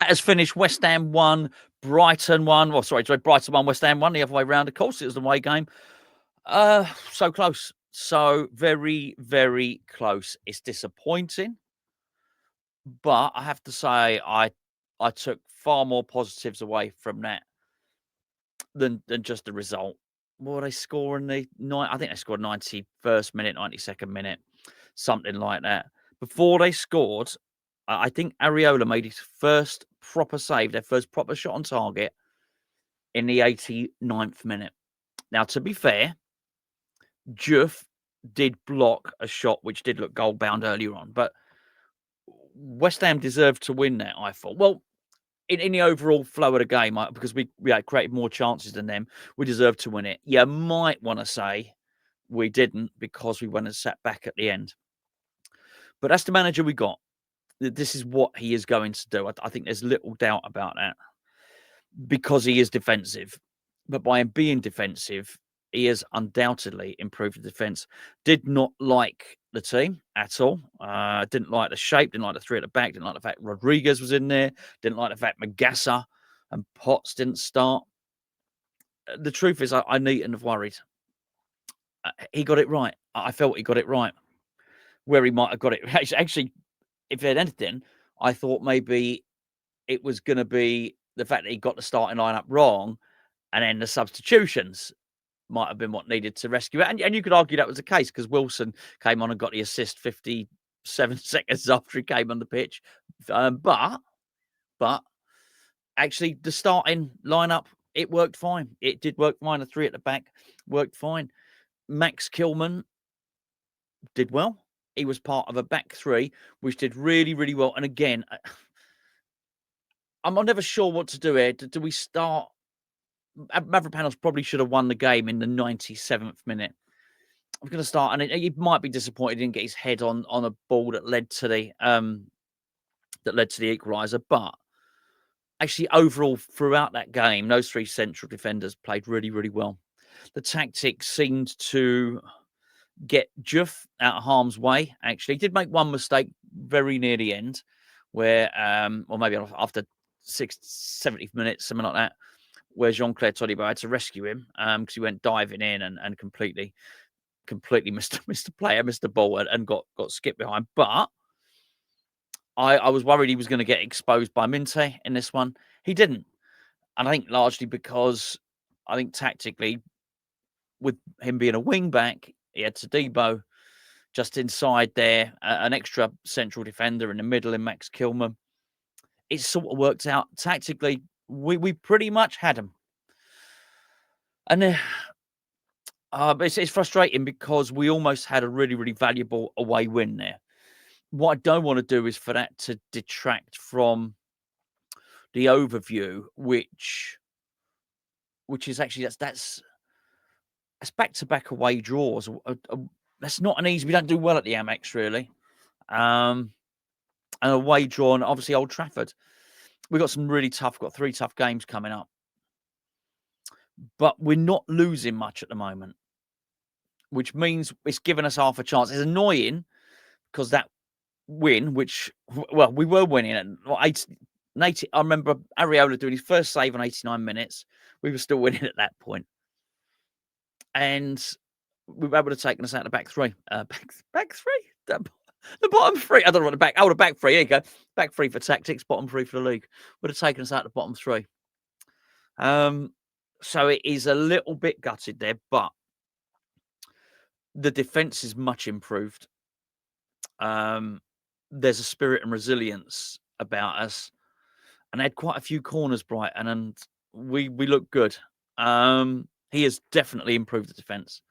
that has finished West Ham 1, Brighton 1. Well, sorry, Brighton 1, West Ham 1, the other way around. Of course, it was the away game. So close. So very, very close. It's disappointing. But I have to say, I took far more positives away from that than just the result. What they score in the night? I think they scored 91st minute, 92nd minute, something like that. Before they scored, I think Areola made his first proper save, their first proper shot on target in the 89th minute. Now, to be fair, Juff did block a shot which did look goal bound earlier on, but West Ham deserved to win that, I thought. Well, in the overall flow of the game, because we had created more chances than them, we deserved to win it. You might want to say we didn't because we went and sat back at the end. But that's the manager we got. This is what he is going to do. I think there's little doubt about that because he is defensive. But by him being defensive, he has undoubtedly improved the defence. Did not like the team at all. Didn't like the shape. Didn't like the three at the back. Didn't like the fact Rodriguez was in there. Didn't like the fact Magassa and Potts didn't start. The truth is, I needn't have worried. He got it right. I felt he got it right. Where he might have got it. Actually, if it had anything, I thought maybe it was going to be the fact that he got the starting lineup wrong and then the substitutions might have been what needed to rescue it. And you could argue that was the case because Wilson came on and got the assist 57 seconds after he came on the pitch. But actually, the starting lineup, it worked fine. It did work fine. The three at the back worked fine. Max Kilman did well. He was part of a back three, which did really, really well. And again, I'm never sure what to do here. Do we start? Mavropanos probably should have won the game in the 97th minute. I'm going to start, and he might be disappointed he didn't get his head on a ball that led to the equaliser. But actually, overall, throughout that game, those three central defenders played really, really well. The tactics seemed to get Juff out of harm's way. Actually, he did make one mistake very near the end, where, or maybe after 70 minutes, something like that, where Jean-Claire Todibo had to rescue him because he went diving in and completely missed the ball and got skipped behind. But I was worried he was going to get exposed by Minte in this one. He didn't. And I think largely because I think tactically, with him being a wing back, he had Todibo just inside there, an extra central defender in the middle in Max Kilman. It sort of worked out tactically. We pretty much had him. And it's frustrating because we almost had a really, really valuable away win there. What I don't want to do is for that to detract from the overview, which is actually that's back-to-back away draws. That's not an easy. We don't do well at the Amex really. An away draw, and obviously Old Trafford. We've got some really tough. Got 3 tough games coming up, but we're not losing much at the moment, which means it's given us half a chance. It's annoying because that win, which we were winning at 80. I remember Areola doing his first save on 89 minutes. We were still winning at that point. And we were able to take us out of the back three. Back three? The bottom three. I don't know what the back. Oh, the back three. Here you go. Back three for tactics, bottom three for the league. Would have taken us out of the bottom three. So it is a little bit gutted there, but the defence is much improved. There's a spirit and resilience about us. And they had quite a few corners, Brighton, and we look good. He has definitely improved the defence.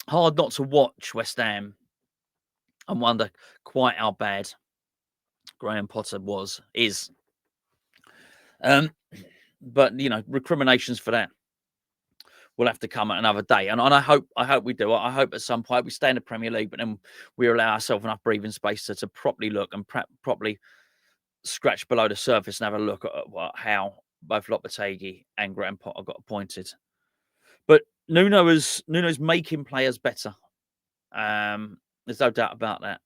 Hard not to watch West Ham and wonder quite how bad Graham Potter is. But recriminations for that will have to come at another day, and I hope we do. I hope at some point we stay in the Premier League, but then we allow ourselves enough breathing space to properly look and properly scratch below the surface and have a look at how both Lopetegui and Graham Potter got appointed. But Nuno's making players better. There's no doubt about that.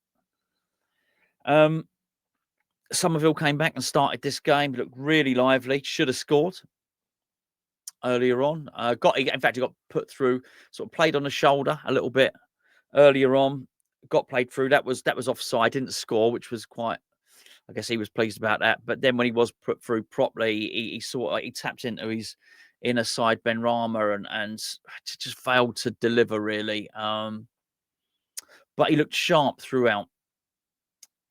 Somerville came back and started this game. Looked really lively. Should have scored earlier on. In fact, he got put through. Sort of played on the shoulder a little bit earlier on. Got played through. That was offside. Didn't score, which was quite. I guess he was pleased about that. But then when he was put through properly, he tapped into his inner side Benrahma and just failed to deliver really. But he looked sharp throughout.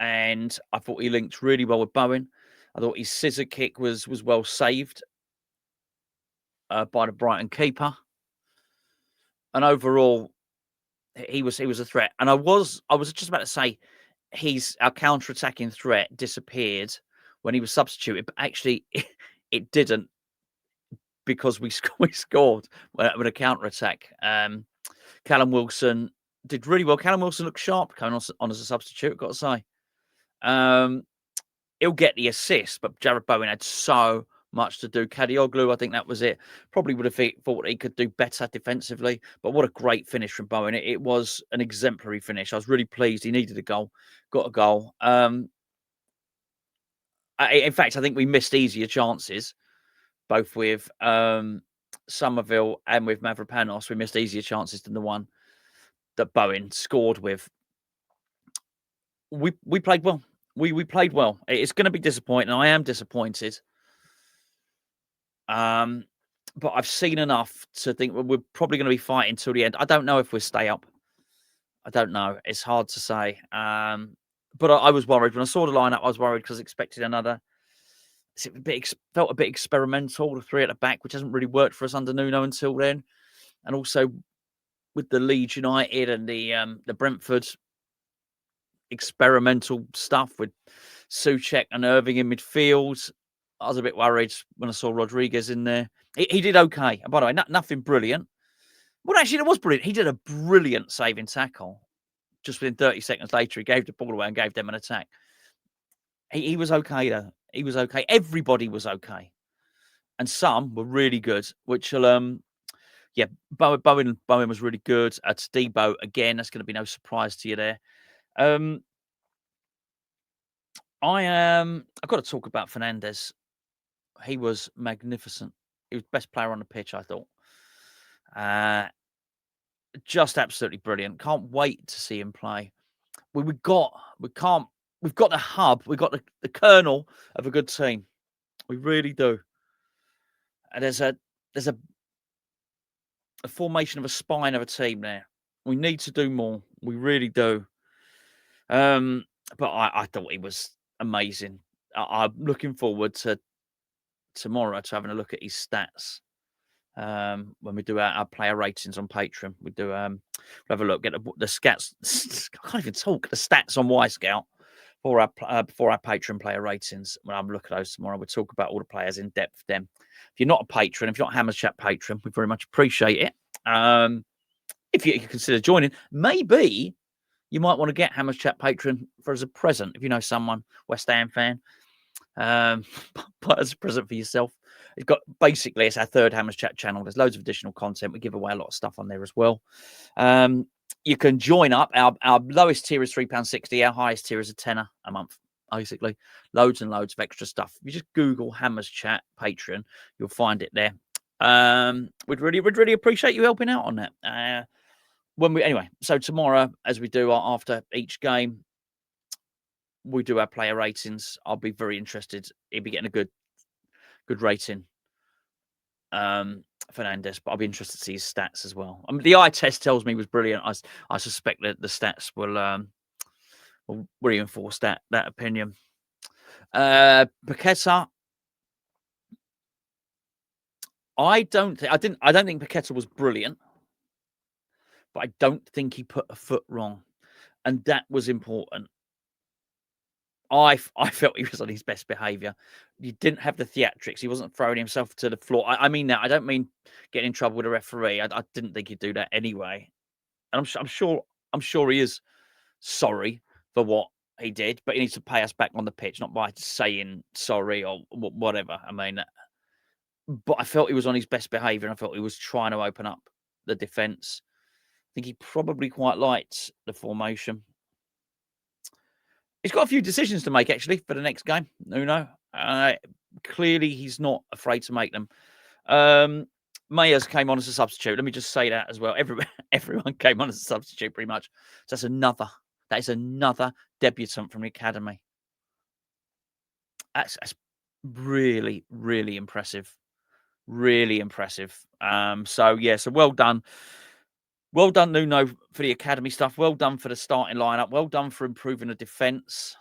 And I thought he linked really well with Bowen. I thought his scissor kick was well saved by the Brighton keeper. And overall, he was a threat. And I was just about to say our counter-attacking threat disappeared when he was substituted, but actually it didn't, because we scored with a counter-attack. Callum Wilson did really well. Callum Wilson looked sharp coming on as a substitute, I've got to say. He'll get the assist, but Jarrod Bowen had so much to do. Kadioglu, I think that was it. Probably would have thought he could do better defensively, but what a great finish from Bowen. It was an exemplary finish. I was really pleased. He needed a goal, got a goal. In fact, I think we missed easier chances, both with Somerville and with Mavropanos. We missed easier chances than the one that Bowen scored with. We played well. We played well. It's going to be disappointing. I am disappointed. But I've seen enough to think we're probably going to be fighting till the end. I don't know if we'll stay up. I don't know. It's hard to say. But I was worried when I saw the lineup. I was worried because I expected another. Felt a bit experimental. The three at the back, which hasn't really worked for us under Nuno until then, and also with the Leeds United and the Brentford experimental stuff with Souček and Irving in midfield. I was a bit worried when I saw Rodriguez in there. He did okay. And by the way, nothing brilliant. Well, actually, it was brilliant. He did a brilliant saving tackle. Just within 30 seconds later, he gave the ball away and gave them an attack. He was okay, though. He was okay. Everybody was okay. And some were really good, which will, yeah, Bowen was really good. Tadibo, again, that's going to be no surprise to you there. I've got to talk about Fernandes. He was magnificent. He was best player on the pitch, I thought. Just absolutely brilliant. Can't wait to see him play. We've got the hub. We've got the kernel of a good team. We really do. And there's a formation of a spine of a team there. We need to do more. We really do. But I thought he was amazing. I'm looking forward to tomorrow to having a look at his stats. When we do our player ratings on Patreon, we do we'll have a look, get the stats. I can't even talk. The stats on Y Scout for our Patreon player ratings. When I'm looking at those tomorrow, we'll talk about all the players in depth. Then, if you're not a patron, if you're not Hammers Chat patron, we very much appreciate it. If you consider joining, maybe you might want to get Hammers Chat patron as a present. If you know someone, West Ham fan, but as a present for yourself. It's our third Hammers Chat channel. There's loads of additional content. We give away a lot of stuff on there as well. You can join up. Our lowest tier is £3.60. Our highest tier is a tenner a month, basically. Loads and loads of extra stuff. If you just Google Hammers Chat Patreon, you'll find it there. We'd really appreciate you helping out on that. So tomorrow, as we do after each game, we do our player ratings. I'll be very interested. He'll be getting a good rating, Fernandes, but I'll be interested to see his stats as well. I mean, the eye test tells me he was brilliant. I suspect that the stats will reinforce that opinion. Paqueta, I don't think Paqueta was brilliant, but I don't think he put a foot wrong, and that was important. I felt he was on his best behaviour. He didn't have the theatrics. He wasn't throwing himself to the floor. I mean that. I don't mean getting in trouble with a referee. I didn't think he'd do that anyway. And I'm sure he is sorry for what he did, but he needs to pay us back on the pitch, not by saying sorry or whatever. I mean, but I felt he was on his best behaviour, and I felt he was trying to open up the defence. I think he probably quite liked the formation. He's got a few decisions to make, actually, for the next game, Nuno. Clearly, he's not afraid to make them. Mayers came on as a substitute. Let me just say that as well. Everyone came on as a substitute, pretty much. So that is another debutant from the academy. That's really, really impressive. Really impressive. So well done. Well done, Nuno, for the academy stuff. Well done for the starting lineup. Well done for improving the defence.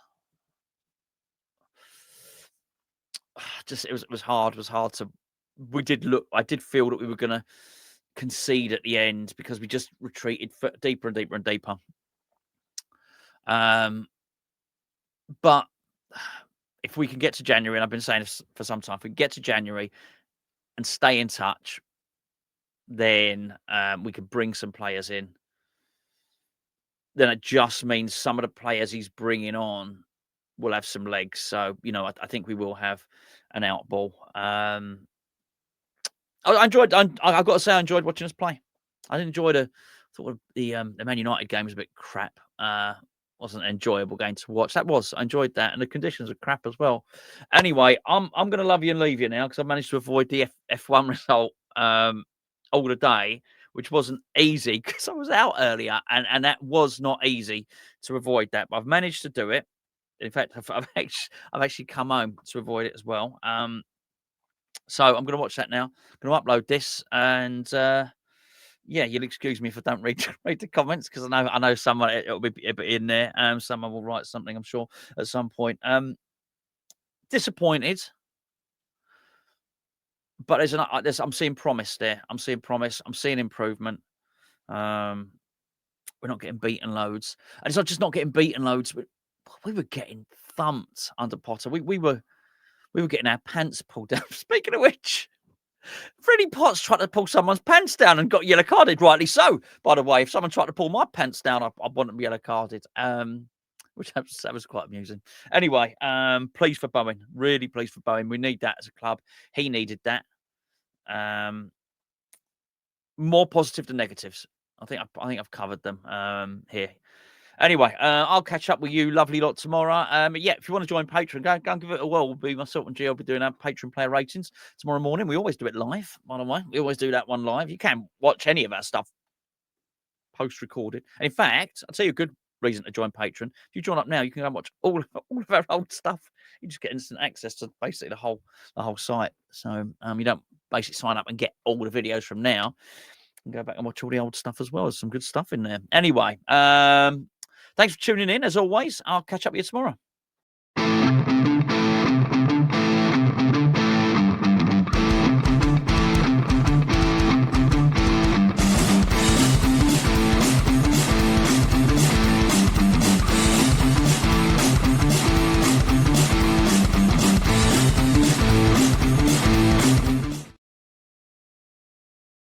Just it was hard. It was hard to. I did feel that we were going to concede at the end because we just retreated deeper and deeper and deeper. But if we can get to January, and I've been saying this for some time, if we get to January and stay in touch, then we could bring some players in. Then it just means some of the players he's bringing on will have some legs. So, I think we will have an out ball. I've got to say, I enjoyed watching us play. I thought the Man United game was a bit crap. Wasn't an enjoyable game to watch. I enjoyed that, and the conditions are crap as well. Anyway, I'm going to love you and leave you now because I managed to avoid the F1 result all the day, which wasn't easy because I was out earlier, and that was not easy to avoid that. But I've managed to do it. In fact, I've actually come home to avoid it as well. So I'm going to watch that now. I'm going to upload this, and you'll excuse me if I don't read the comments because I know someone it'll be in there. Someone will write something, I'm sure, at some point. Disappointed, but I'm seeing promise there. I'm seeing promise. I'm seeing improvement. We're not getting beaten loads, and it's not just not getting beaten loads. We were getting thumped under Potter. We were getting our pants pulled down. Speaking of which, Freddie Potts tried to pull someone's pants down and got yellow carded. Rightly so, by the way. If someone tried to pull my pants down, I want them yellow carded. Which that was quite amusing. Anyway, pleased for Bowen. Really pleased for Bowen. We need that as a club. He needed that. More positive than negatives. I think I've covered them here. Anyway, I'll catch up with you, lovely lot, tomorrow. If you want to join Patreon, go and give it a whirl. We'll be myself and G. I'll be doing our Patreon player ratings tomorrow morning. We always do it live, by the way. We always do that one live. You can watch any of our stuff post-recorded. And in fact, I'll tell you a good reason to join Patreon. If you join up now, you can go and watch all of our old stuff. You just get instant access to basically the whole site. So you don't basically sign up and get all the videos from now. You can go back and watch all the old stuff as well. There's some good stuff in there. Anyway, thanks for tuning in. As always, I'll catch up with you tomorrow.